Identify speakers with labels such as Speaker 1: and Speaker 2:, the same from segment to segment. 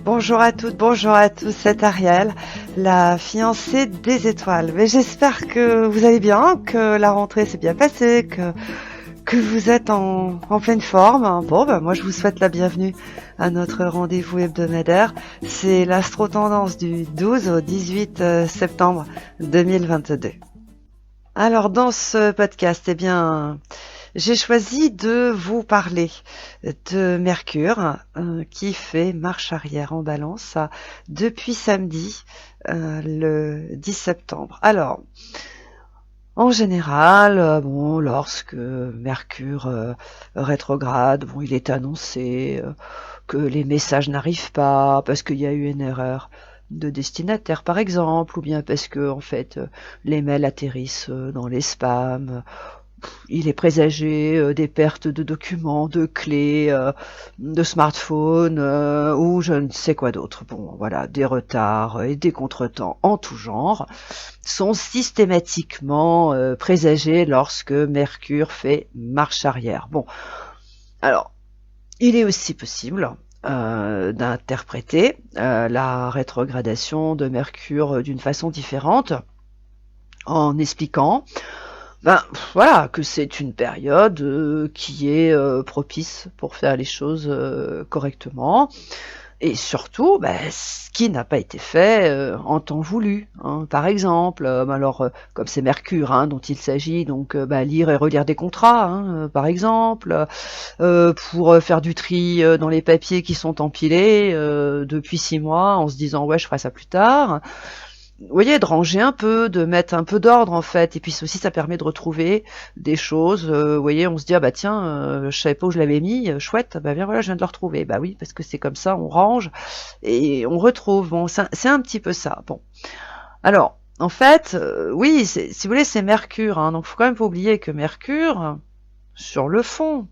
Speaker 1: Bonjour à toutes, bonjour à tous, c'est Ariel, la fiancée des étoiles. Mais j'espère que vous allez bien, que la rentrée s'est bien passée, que vous êtes en pleine forme. Bon, moi je vous souhaite la bienvenue à notre rendez-vous hebdomadaire. C'est l'astro-tendance du 12 au 18 septembre 2022. Alors dans ce podcast, j'ai choisi de vous parler de Mercure qui fait marche arrière en Balance depuis samedi, le 10 septembre. Alors, en général, lorsque Mercure rétrograde, il est annoncé que les messages n'arrivent pas parce qu'il y a eu une erreur de destinataire par exemple, ou bien parce que en fait les mails atterrissent dans les spams. Il est présagé des pertes de documents, de clés, de smartphones ou je ne sais quoi d'autre. Bon, voilà, des retards et des contretemps en tout genre sont systématiquement présagés lorsque Mercure fait marche arrière. Bon, alors, il est aussi possible d'interpréter la rétrogradation de Mercure d'une façon différente en expliquant que c'est une période qui est propice pour faire les choses correctement et surtout ce qui n'a pas été fait en temps voulu, hein. Par exemple, comme c'est Mercure dont il s'agit, donc lire et relire des contrats, par exemple, pour faire du tri dans les papiers qui sont empilés depuis 6 mois en se disant ouais je ferai ça plus tard. Vous voyez, de ranger un peu, de mettre un peu d'ordre en fait, et puis aussi ça permet de retrouver des choses, vous voyez, on se dit je savais pas où je l'avais mis, chouette, bien voilà, je viens de le retrouver. Bah oui, parce que c'est comme ça, on range et on retrouve. Bon, c'est un petit peu ça. Bon, alors en fait, oui, si vous voulez, c'est Mercure, donc faut quand même pas oublier que Mercure, sur le fond,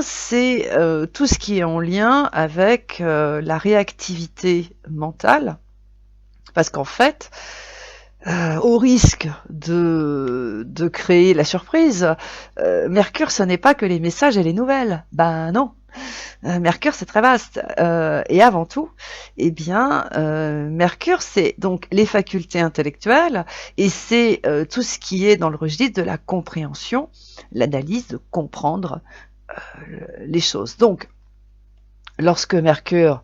Speaker 1: c'est tout ce qui est en lien avec la réactivité mentale. Parce qu'en fait, au risque de créer la surprise, Mercure, ce n'est pas que les messages et les nouvelles. Ben non. Mercure, c'est très vaste. Et avant tout, Mercure, c'est donc les facultés intellectuelles et c'est tout ce qui est dans le registre de la compréhension, l'analyse, de comprendre les choses. Donc, lorsque Mercure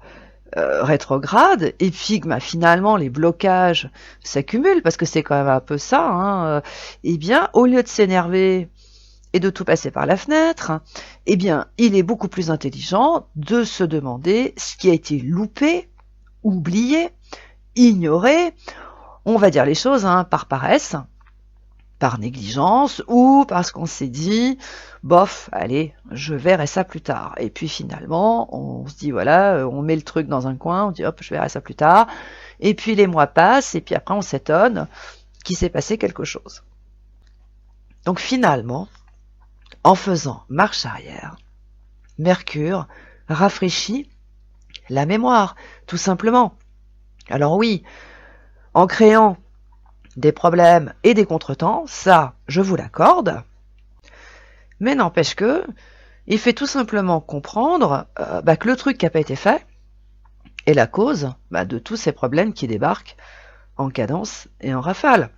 Speaker 1: rétrograde et puis que finalement les blocages s'accumulent parce que c'est quand même un peu ça, au lieu de s'énerver et de tout passer par la fenêtre, il est beaucoup plus intelligent de se demander ce qui a été loupé, oublié, ignoré, on va dire les choses par paresse, par négligence ou parce qu'on s'est dit bof, allez, je verrai ça plus tard. Et puis finalement, on se dit voilà, on met le truc dans un coin, on dit hop, je verrai ça plus tard. Et puis les mois passent et puis après on s'étonne qu'il s'est passé quelque chose. Donc finalement, en faisant marche arrière, Mercure rafraîchit la mémoire, tout simplement. Alors oui, en créant des problèmes et des contretemps, ça, je vous l'accorde, mais n'empêche que il fait tout simplement comprendre que le truc qui n'a pas été fait est la cause de tous ces problèmes qui débarquent en cadence et en rafale.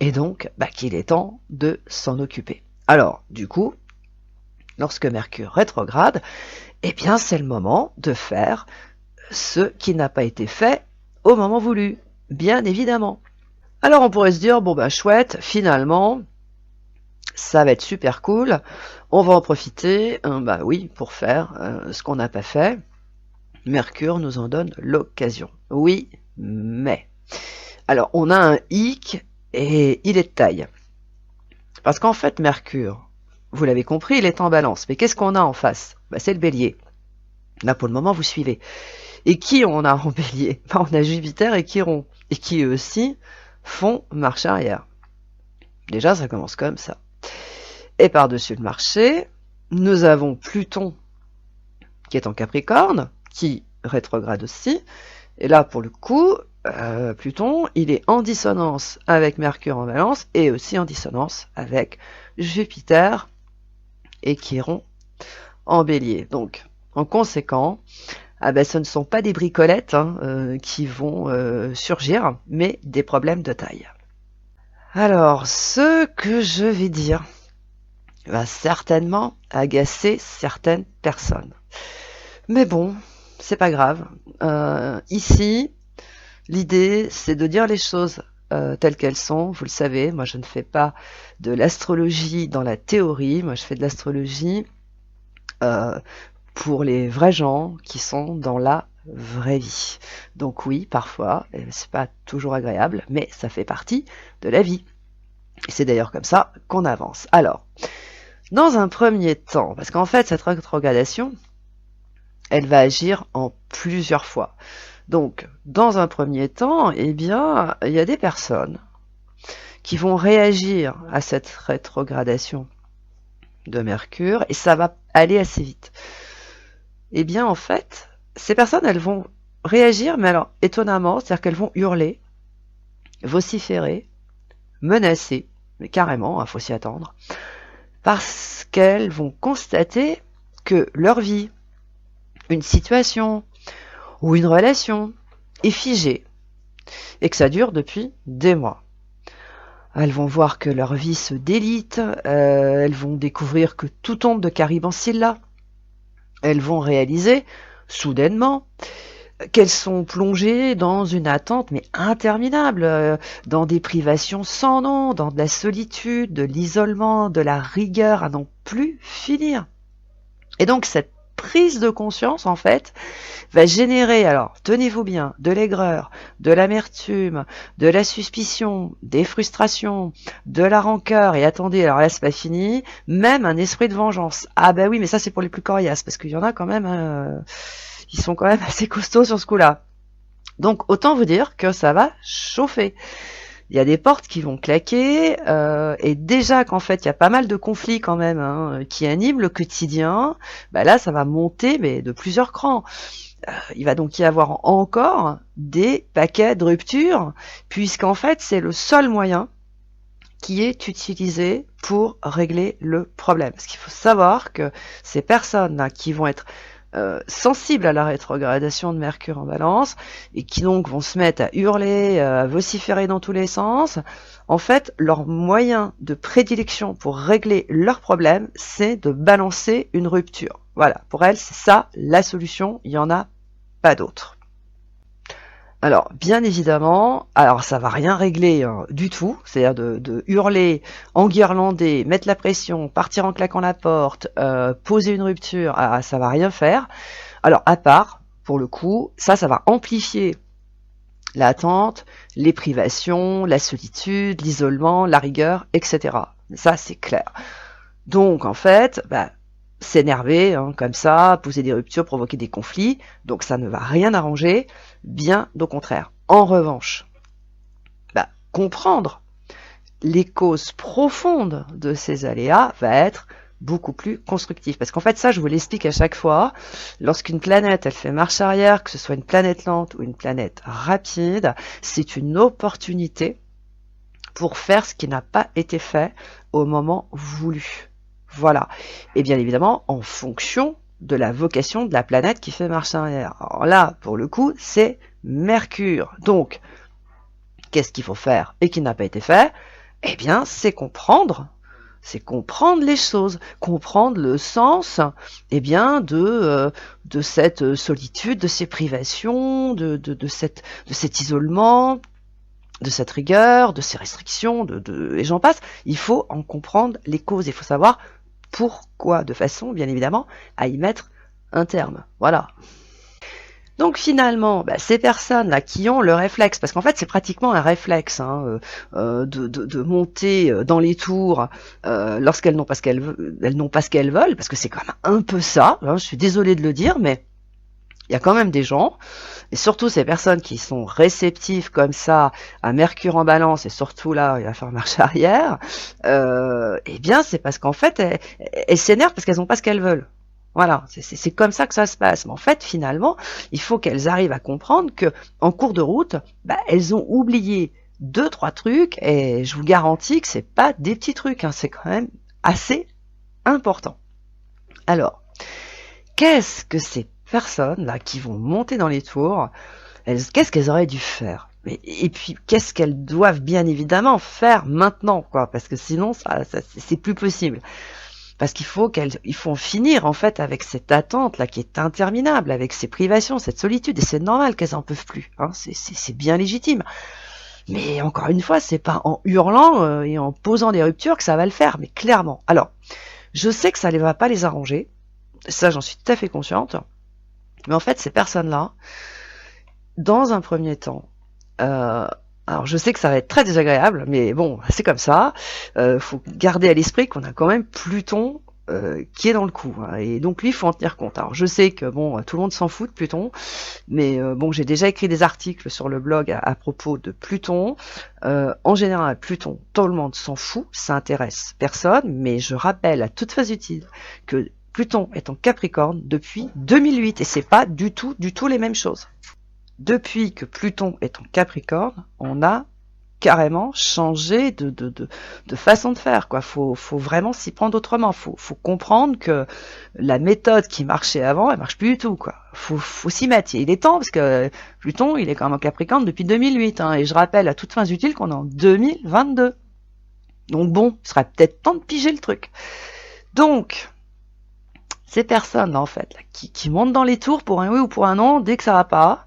Speaker 1: Et donc, qu'il est temps de s'en occuper. Alors, du coup, lorsque Mercure rétrograde, c'est le moment de faire ce qui n'a pas été fait au moment voulu, bien évidemment. Alors on pourrait se dire, chouette, finalement, ça va être super cool, on va en profiter, pour faire ce qu'on n'a pas fait. Mercure nous en donne l'occasion. Oui, mais. Alors on a un hic et il est de taille. Parce qu'en fait, Mercure, vous l'avez compris, il est en balance. Mais qu'est-ce qu'on a en face ? C'est le bélier. Là, pour le moment, vous suivez. Et qui on a en bélier ? On a Jupiter et Chiron. Et qui eux aussi font marche arrière. Déjà, ça commence comme ça. Et par-dessus le marché, nous avons Pluton qui est en Capricorne, qui rétrograde aussi. Et là, pour le coup, Pluton, il est en dissonance avec Mercure en Balance et aussi en dissonance avec Jupiter et Chiron en Bélier. Donc, en conséquent, ah ben, ce ne sont pas des bricolettes qui vont surgir, mais des problèmes de taille. Alors, ce que je vais dire va certainement agacer certaines personnes. Mais bon, c'est pas grave. Ici, l'idée, c'est de dire les choses telles qu'elles sont. Vous le savez, moi je ne fais pas de l'astrologie dans la théorie, moi je fais de l'astrologie pour les vrais gens qui sont dans la vraie vie. Donc oui, parfois, c'est pas toujours agréable, mais ça fait partie de la vie. Et c'est d'ailleurs comme ça qu'on avance. Alors, dans un premier temps, parce qu'en fait, cette rétrogradation, elle va agir en plusieurs fois. Donc, dans un premier temps, eh bien, il y a des personnes qui vont réagir à cette rétrogradation de Mercure, et ça va aller assez vite. Eh bien, en fait, ces personnes, elles vont réagir, mais alors, étonnamment, c'est-à-dire qu'elles vont hurler, vociférer, menacer, mais carrément, il faut s'y attendre, parce qu'elles vont constater que leur vie, une situation ou une relation est figée et que ça dure depuis des mois. Elles vont voir que leur vie se délite, elles vont découvrir que tout tombe de Caribancilla, elles vont réaliser, soudainement, qu'elles sont plongées dans une attente mais interminable, dans des privations sans nom, dans de la solitude, de l'isolement, de la rigueur à n'en plus finir. Et donc cette prise de conscience, en fait, va générer, alors, tenez-vous bien, de l'aigreur, de l'amertume, de la suspicion, des frustrations, de la rancœur, et attendez, alors là, c'est pas fini, même un esprit de vengeance. Ah bah oui, mais ça, c'est pour les plus coriaces, parce qu'il y en a quand même, ils sont quand même assez costauds sur ce coup-là. Donc, autant vous dire que ça va chauffer. Il y a des portes qui vont claquer, et déjà qu'en fait il y a pas mal de conflits quand même qui animent le quotidien, bah là ça va monter mais de plusieurs crans. Il va donc y avoir encore des paquets de rupture, puisqu'en fait c'est le seul moyen qui est utilisé pour régler le problème. Parce qu'il faut savoir que ces personnes-là qui vont être sensibles à la rétrogradation de Mercure en Balance et qui donc vont se mettre à hurler, à vociférer dans tous les sens, en fait, leur moyen de prédilection pour régler leur problème, c'est de balancer une rupture. Voilà, pour elles, c'est ça la solution, il n'y en a pas d'autre. Alors, bien évidemment, alors ça va rien régler du tout, c'est-à-dire de hurler, enguirlander, mettre la pression, partir en claquant la porte, poser une rupture, ça va rien faire. Alors, à part, pour le coup, ça va amplifier l'attente, les privations, la solitude, l'isolement, la rigueur, etc. Ça, c'est clair. Donc, en fait, s'énerver comme ça, poser des ruptures, provoquer des conflits, donc ça ne va rien arranger, bien au contraire. En revanche, comprendre les causes profondes de ces aléas va être beaucoup plus constructif. Parce qu'en fait, ça, je vous l'explique à chaque fois, lorsqu'une planète, elle fait marche arrière, que ce soit une planète lente ou une planète rapide, c'est une opportunité pour faire ce qui n'a pas été fait au moment voulu. Voilà. Et bien évidemment, en fonction de la vocation de la planète qui fait marche arrière. Alors là, pour le coup, c'est Mercure. Donc, qu'est-ce qu'il faut faire et qui n'a pas été fait? Eh bien, c'est comprendre les choses, comprendre le sens, de cette solitude, de ces privations, de cet isolement, de cette rigueur, de ces restrictions, et j'en passe. Il faut en comprendre les causes, il faut savoir pourquoi, de façon, bien évidemment, à y mettre un terme. Voilà. Donc finalement, ces personnes-là qui ont le réflexe, parce qu'en fait c'est pratiquement un réflexe de monter dans les tours lorsqu'elles n'ont pas ce qu'elles veulent, parce que c'est quand même un peu ça, je suis désolée de le dire, mais il y a quand même des gens, et surtout ces personnes qui sont réceptives comme ça à Mercure en Balance, et surtout là, il va faire marche arrière, c'est parce qu'en fait, elles s'énervent parce qu'elles n'ont pas ce qu'elles veulent. Voilà, c'est comme ça que ça se passe. Mais en fait, finalement, il faut qu'elles arrivent à comprendre que, en cours de route, elles ont oublié 2-3 trucs, et je vous garantis que c'est pas des petits trucs, c'est quand même assez important. Alors, qu'est-ce que ces personnes là qui vont monter dans les tours, qu'est-ce qu'elles auraient dû faire? Et puis qu'est-ce qu'elles doivent bien évidemment faire maintenant, quoi, parce que sinon c'est plus possible. Parce qu'il faut il faut en finir en fait avec cette attente là qui est interminable, avec ces privations, cette solitude, et c'est normal qu'elles en peuvent plus, hein, c'est bien légitime. Mais encore une fois, c'est pas en hurlant et en posant des ruptures que ça va le faire, mais clairement. Alors, je sais que ça ne va pas les arranger, ça j'en suis tout à fait consciente, mais en fait ces personnes-là, dans un premier temps, alors je sais que ça va être très désagréable, mais bon, c'est comme ça. Faut garder à l'esprit qu'on a quand même Pluton qui est dans le coup, hein, et donc lui, il faut en tenir compte. Alors je sais que bon, tout le monde s'en fout de Pluton, mais bon, j'ai déjà écrit des articles sur le blog à propos de Pluton. En général, Pluton, tout le monde s'en fout, ça intéresse personne, mais je rappelle à toute phase utile que Pluton est en Capricorne depuis 2008, et c'est pas du tout les mêmes choses. Depuis que Pluton est en Capricorne, on a carrément changé de façon de faire, quoi. Faut vraiment s'y prendre autrement. Faut comprendre que la méthode qui marchait avant, elle marche plus du tout, quoi. Faut s'y mettre. Il est temps, parce que Pluton, il est quand même en Capricorne depuis 2008, hein, et je rappelle à toutes fins utiles qu'on est en 2022. Donc bon, il serait peut-être temps de piger le truc. Donc, ces personnes, en fait, là, qui montent dans les tours pour un oui ou pour un non, dès que ça va pas,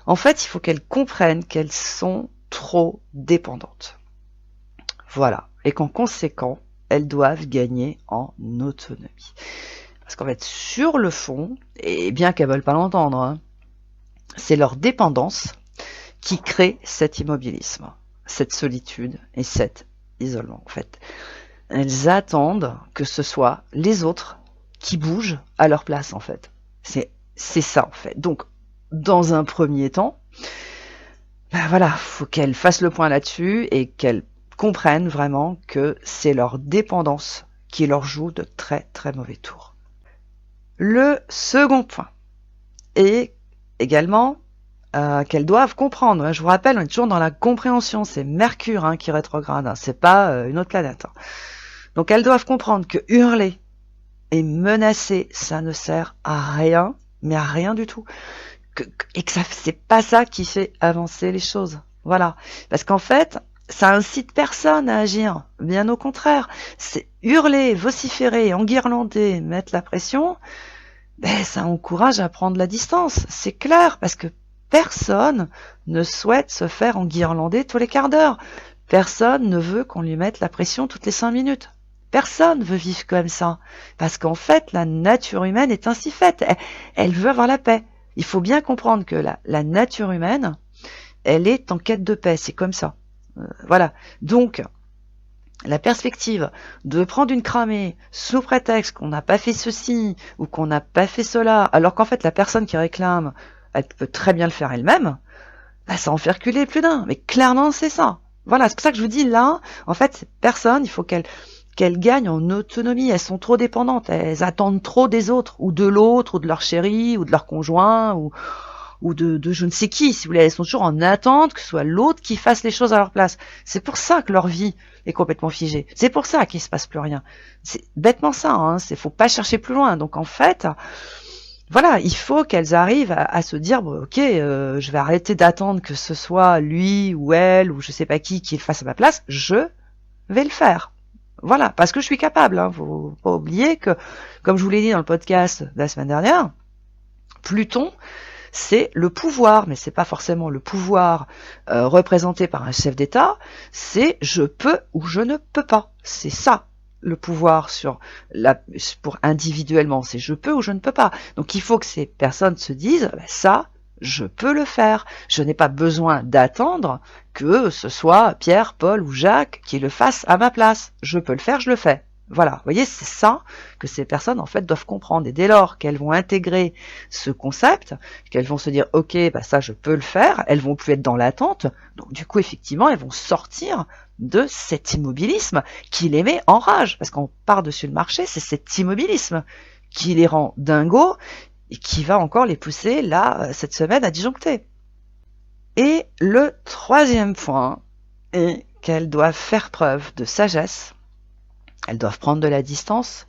Speaker 1: en fait, il faut qu'elles comprennent qu'elles sont trop dépendantes. Voilà. Et qu'en conséquent, elles doivent gagner en autonomie. Parce qu'en fait, sur le fond, et bien qu'elles ne veulent pas l'entendre, hein, c'est leur dépendance qui crée cet immobilisme, cette solitude et cet isolement. En fait, elles attendent que ce soit les autres qui bougent à leur place, en fait. C'est ça, en fait. Donc, dans un premier temps, ben voilà, faut qu'elles fassent le point là-dessus et qu'elles comprennent vraiment que c'est leur dépendance qui leur joue de très très mauvais tours. Le second point est également qu'elles doivent comprendre. Hein, je vous rappelle, on est toujours dans la compréhension, c'est Mercure hein, qui rétrograde, hein, c'est pas une autre planète. Hein. Donc elles doivent comprendre que hurler et menacer, ça ne sert à rien, mais à rien du tout. Et que c'est pas ça qui fait avancer les choses. Voilà. Parce qu'en fait, ça incite personne à agir. Bien au contraire. C'est hurler, vociférer, enguirlander, mettre la pression, ben, ça encourage à prendre la distance. C'est clair. Parce que personne ne souhaite se faire enguirlander tous les quarts d'heure. Personne ne veut qu'on lui mette la pression toutes les 5 minutes. Personne veut vivre comme ça. Parce qu'en fait, la nature humaine est ainsi faite. Elle veut avoir la paix. Il faut bien comprendre que la nature humaine, elle est en quête de paix, c'est comme ça. Voilà. Donc, la perspective de prendre une cramée sous prétexte qu'on n'a pas fait ceci ou qu'on n'a pas fait cela, alors qu'en fait la personne qui réclame, elle peut très bien le faire elle-même, bah, ça en fait reculer plus d'un. Mais clairement, c'est ça. Voilà, c'est pour ça que je vous dis là, en fait, ces personnes, il faut qu'elles gagnent en autonomie, elles sont trop dépendantes, elles attendent trop des autres, ou de l'autre, ou de leur chéri, ou de leur conjoint, ou de je ne sais qui, si vous voulez, elles sont toujours en attente que ce soit l'autre qui fasse les choses à leur place. C'est pour ça que leur vie est complètement figée. C'est pour ça qu'il se passe plus rien. C'est bêtement ça, hein, faut pas chercher plus loin. Donc en fait, voilà, il faut qu'elles arrivent à se dire, bon, ok, je vais arrêter d'attendre que ce soit lui ou elle, ou je sais pas qui le fasse à ma place, je vais le faire. Voilà, parce que je suis capable. Hein. Faut pas oublier que, comme je vous l'ai dit dans le podcast de la semaine dernière, Pluton, c'est le pouvoir, mais c'est pas forcément le pouvoir représenté par un chef d'État, c'est je peux ou je ne peux pas. C'est ça le pouvoir pour individuellement, c'est je peux ou je ne peux pas. Donc il faut que ces personnes se disent, ça, je peux le faire. Je n'ai pas besoin d'attendre que ce soit Pierre, Paul ou Jacques qui le fasse à ma place. Je peux le faire, je le fais. Voilà, vous voyez, c'est ça que ces personnes en fait doivent comprendre. Et dès lors qu'elles vont intégrer ce concept, qu'elles vont se dire ok, bah ça je peux le faire, elles vont plus être dans l'attente. Donc du coup effectivement, elles vont sortir de cet immobilisme qui les met en rage. Parce qu'on part dessus le marché, c'est cet immobilisme qui les rend dingos et qui va encore les pousser là cette semaine à disjoncter. Et le troisième point est qu'elles doivent faire preuve de sagesse. Elles doivent prendre de la distance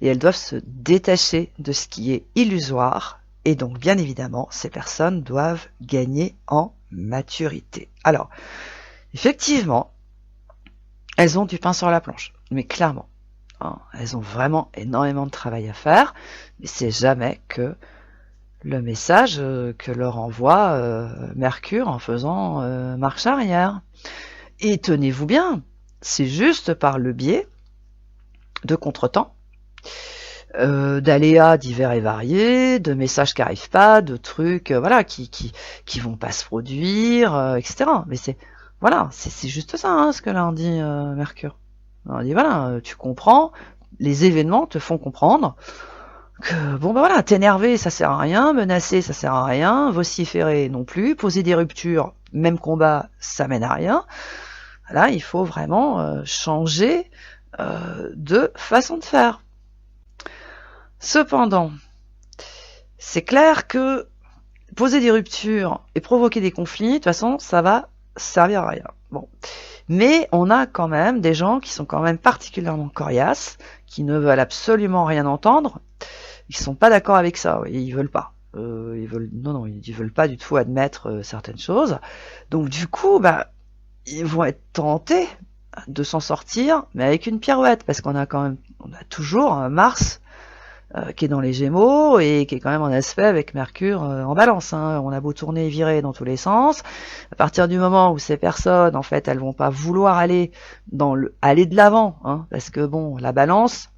Speaker 1: et elles doivent se détacher de ce qui est illusoire Et donc, bien évidemment, ces personnes doivent gagner en maturité. Alors, effectivement, elles ont du pain sur la planche, mais clairement. Hein, elles ont vraiment énormément de travail à faire, mais c'est jamais que le message que leur envoie Mercure en faisant marche arrière. Et tenez-vous bien, c'est juste par le biais de contretemps, d'aléas divers et variés, de messages qui n'arrivent pas, de trucs voilà qui vont pas se produire, etc. Mais c'est juste ça hein, ce que là on dit Mercure. On dit voilà, tu comprends, les événements te font comprendre que bon bah voilà, t'énerver ça sert à rien, menacer ça sert à rien, vociférer non plus, poser des ruptures, même combat, ça mène à rien. Là, il faut vraiment changer de façon de faire. Cependant, c'est clair que poser des ruptures et provoquer des conflits, de toute façon, ça va servir à rien. Bon. Mais on a quand même des gens qui sont quand même particulièrement coriaces, qui ne veulent absolument rien entendre. Ils sont pas d'accord avec ça, ils veulent pas. Ils veulent pas du tout admettre certaines choses. Donc du coup, ils vont être tentés de s'en sortir, mais avec une pirouette, parce on a toujours un Mars qui est dans les Gémeaux et qui est quand même en aspect avec Mercure en Balance. Hein. On a beau tourner et virer dans tous les sens, à partir du moment où ces personnes, en fait, elles vont pas vouloir aller aller de l'avant, hein, parce que bon, la Balance,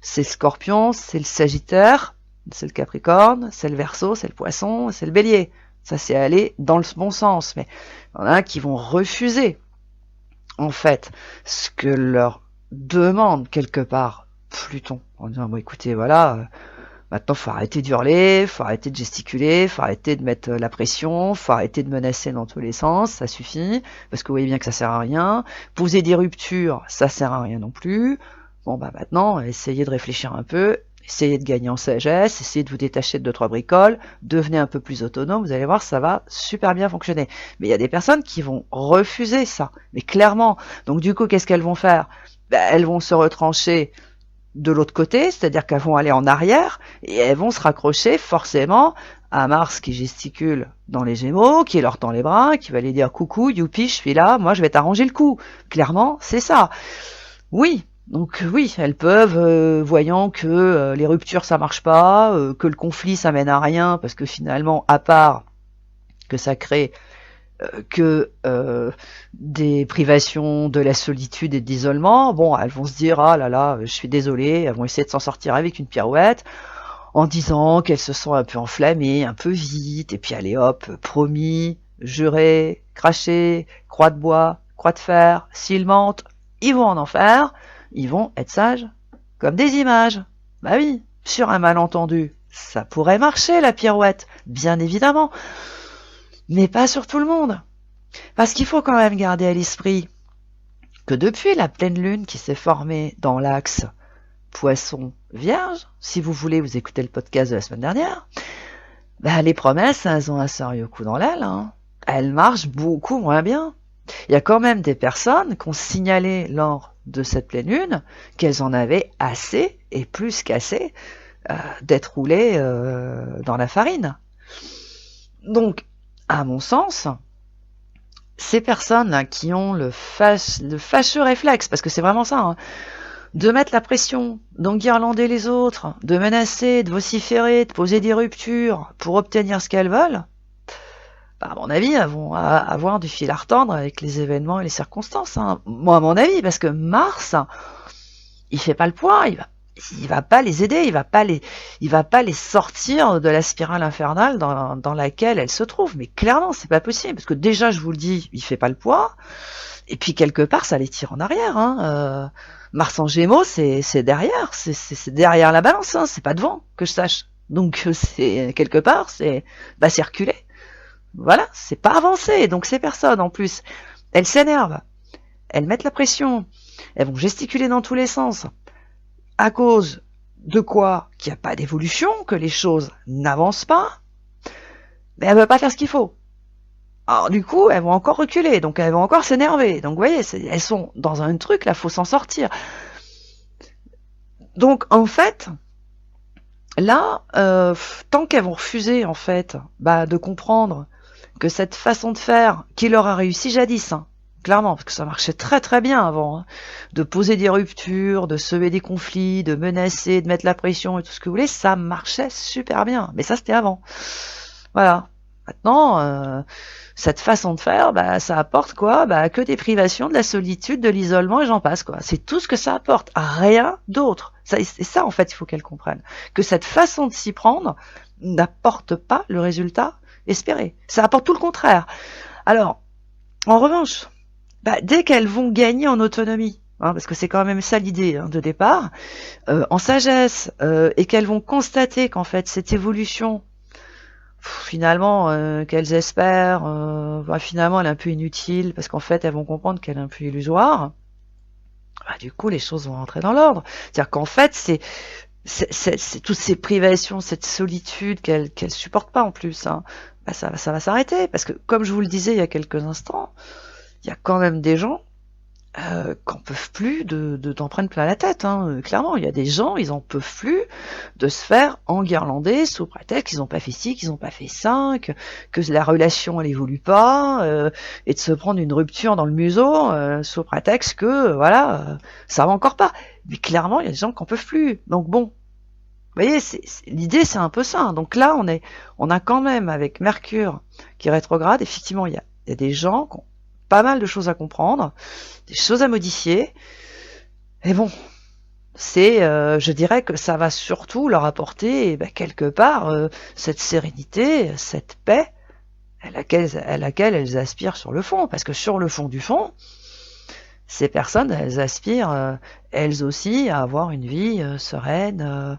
Speaker 1: c'est le Scorpion, c'est le Sagittaire, c'est le Capricorne, c'est le Verseau, c'est le Poisson, c'est le Bélier. Ça, c'est aller dans le bon sens, mais il y en a qui vont refuser, en fait, ce que leur demande quelque part Pluton, en disant bon écoutez voilà, maintenant faut arrêter d'hurler, faut arrêter de gesticuler, faut arrêter de mettre la pression, faut arrêter de menacer dans tous les sens, ça suffit, parce que vous voyez bien que ça sert à rien, poser des ruptures, ça sert à rien non plus, bon maintenant essayez de réfléchir un peu, essayez de gagner en sagesse, essayez de vous détacher de 2-3 bricoles, devenez un peu plus autonome, vous allez voir ça va super bien fonctionner. Mais il y a des personnes qui vont refuser ça, mais clairement, donc du coup qu'est-ce qu'elles vont faire? Elles vont se retrancher de l'autre côté, c'est-à-dire qu'elles vont aller en arrière et elles vont se raccrocher forcément à Mars qui gesticule dans les Gémeaux, qui leur tend les bras, qui va aller dire coucou, youpi, je suis là, moi je vais t'arranger le coup. Clairement, c'est ça. Oui, donc oui, elles peuvent, voyant que les ruptures ça marche pas, que le conflit ça mène à rien, parce que finalement, à part que ça crée que des privations, de la solitude et de l'isolement, bon, elles vont se dire ah là là, je suis désolée, elles vont essayer de s'en sortir avec une pirouette, en disant qu'elles se sont un peu enflammées, un peu vite, et puis allez hop, promis, juré, craché, croix de bois, croix de fer, s'ils mentent, ils vont en enfer, ils vont être sages, comme des images. Bah oui, sur un malentendu, ça pourrait marcher la pirouette, bien évidemment, mais pas sur tout le monde. Parce qu'il faut quand même garder à l'esprit que depuis la pleine lune qui s'est formée dans l'axe Poisson-Vierge, si vous voulez vous écouter le podcast de la semaine dernière, les promesses, elles ont un sérieux coup dans l'aile. Hein. Elles marchent beaucoup moins bien. Il y a quand même des personnes qui ont signalé lors de cette pleine lune qu'elles en avaient assez, et plus qu'assez, d'être roulées dans la farine. Donc, à mon sens, ces personnes là, qui ont le fâcheux réflexe, parce que c'est vraiment ça, hein, de mettre la pression, d'enguirlander les autres, de menacer, de vociférer, de poser des ruptures pour obtenir ce qu'elles veulent, à mon avis, elles vont avoir du fil à retordre avec les événements et les circonstances. Hein. Moi, à mon avis, parce que Mars, il fait pas le poids, il va pas les aider, il va pas les sortir de la spirale infernale dans laquelle elles se trouvent. Mais clairement, c'est pas possible, parce que déjà, je vous le dis, il fait pas le poids, et puis quelque part, ça les tire en arrière. Hein. Mars en Gémeaux, c'est derrière, c'est derrière la balance, hein, c'est pas devant, que je sache. Donc, c'est quelque part, c'est circuler. Voilà, c'est pas avancé. Donc ces personnes, en plus, elles s'énervent, elles mettent la pression, elles vont gesticuler dans tous les sens. À cause de quoi? Qu'il n'y a pas d'évolution, que les choses n'avancent pas, mais elles ne veulent pas faire ce qu'il faut. Alors du coup, elles vont encore reculer, donc elles vont encore s'énerver. Donc vous voyez, elles sont dans un truc, là, faut s'en sortir. Donc en fait, là, tant qu'elles vont refuser en fait de comprendre que cette façon de faire qui leur a réussi jadis, hein, clairement, parce que ça marchait très très bien avant, hein, de poser des ruptures, de semer des conflits, de menacer, de mettre la pression et tout ce que vous voulez, ça marchait super bien. Mais ça, c'était avant. Voilà. Maintenant, cette façon de faire, ça apporte quoi? Que des privations, de la solitude, de l'isolement et j'en passe, quoi. C'est tout ce que ça apporte, rien d'autre. C'est ça, en fait, il faut qu'elle comprenne. Que cette façon de s'y prendre n'apporte pas le résultat espéré. Ça apporte tout le contraire. Alors, en revanche, dès qu'elles vont gagner en autonomie, hein, parce que c'est quand même ça l'idée, hein, de départ, en sagesse, et qu'elles vont constater qu'en fait cette évolution, finalement, qu'elles espèrent, finalement elle est un peu inutile, parce qu'en fait elles vont comprendre qu'elle est un peu illusoire, du coup les choses vont rentrer dans l'ordre. C'est-à-dire qu'en fait c'est toutes ces privations, cette solitude qu'elles supportent pas en plus, hein, ça va s'arrêter, parce que comme je vous le disais il y a quelques instants, il y a quand même des gens qu'en peuvent plus de t'en prendre plein la tête, hein. Clairement, il y a des gens, ils en peuvent plus de se faire enguirlander sous prétexte qu'ils n'ont pas fait ci, qu'ils n'ont pas fait ça, que la relation elle évolue pas, et de se prendre une rupture dans le museau sous prétexte que ça va encore pas. Mais clairement, il y a des gens qui en peuvent plus. Donc bon, vous voyez, l'idée c'est un peu ça. Donc là, on a quand même avec Mercure qui rétrograde, effectivement, il y a des gens qui ont pas mal de choses à comprendre, des choses à modifier. Et bon, je dirais que ça va surtout leur apporter quelque part cette sérénité, cette paix à laquelle elles aspirent sur le fond. Parce que sur le fond du fond, ces personnes, elles aspirent elles aussi à avoir une vie sereine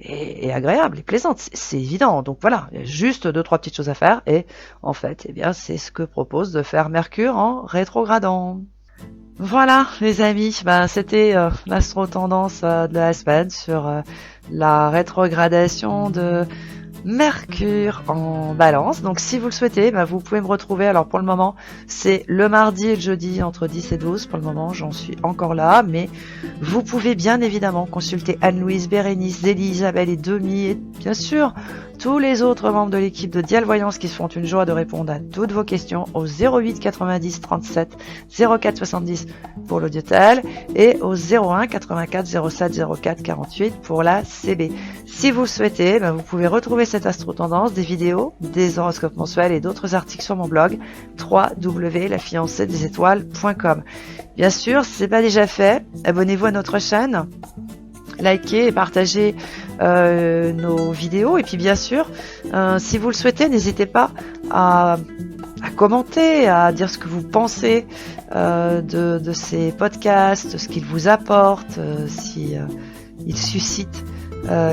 Speaker 1: et agréable et plaisante. C'est évident. Donc voilà, il y a juste 2-3 petites choses à faire. Et en fait, c'est ce que propose de faire Mercure en rétrogradant. Voilà, les amis, c'était l'astro-tendance de la semaine sur la rétrogradation de Mercure en Balance. Donc si vous le souhaitez, vous pouvez me retrouver. Alors pour le moment, c'est le mardi et le jeudi entre 10 et 12. Pour le moment, j'en suis encore là, mais vous pouvez bien évidemment consulter Anne-Louise, Bérénice, Zélie, Isabelle et Demi, et bien sûr tous les autres membres de l'équipe de Dial Voyance qui se font une joie de répondre à toutes vos questions au 08 90 37 04 70 pour l'audiotel et au 01 84 07 04 48 pour la CB. Si vous le souhaitez, vous pouvez retrouver cette astro-tendance, des vidéos, des horoscopes mensuels et d'autres articles sur mon blog www.lafiancéedesétoiles.com. Bien sûr, si ce n'est pas déjà fait, abonnez-vous à notre chaîne, likez et partagez nos vidéos. Et puis bien sûr, si vous le souhaitez, n'hésitez pas à commenter, à dire ce que vous pensez de ces podcasts, ce qu'ils vous apportent, si ils suscitent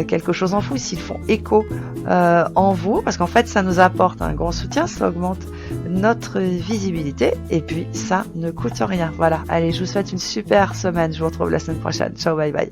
Speaker 1: quelque chose en vous, s'ils font écho en vous, parce qu'en fait ça nous apporte un grand soutien, ça augmente notre visibilité et puis ça ne coûte rien. Voilà, allez, je vous souhaite une super semaine, je vous retrouve la semaine prochaine, ciao, bye bye.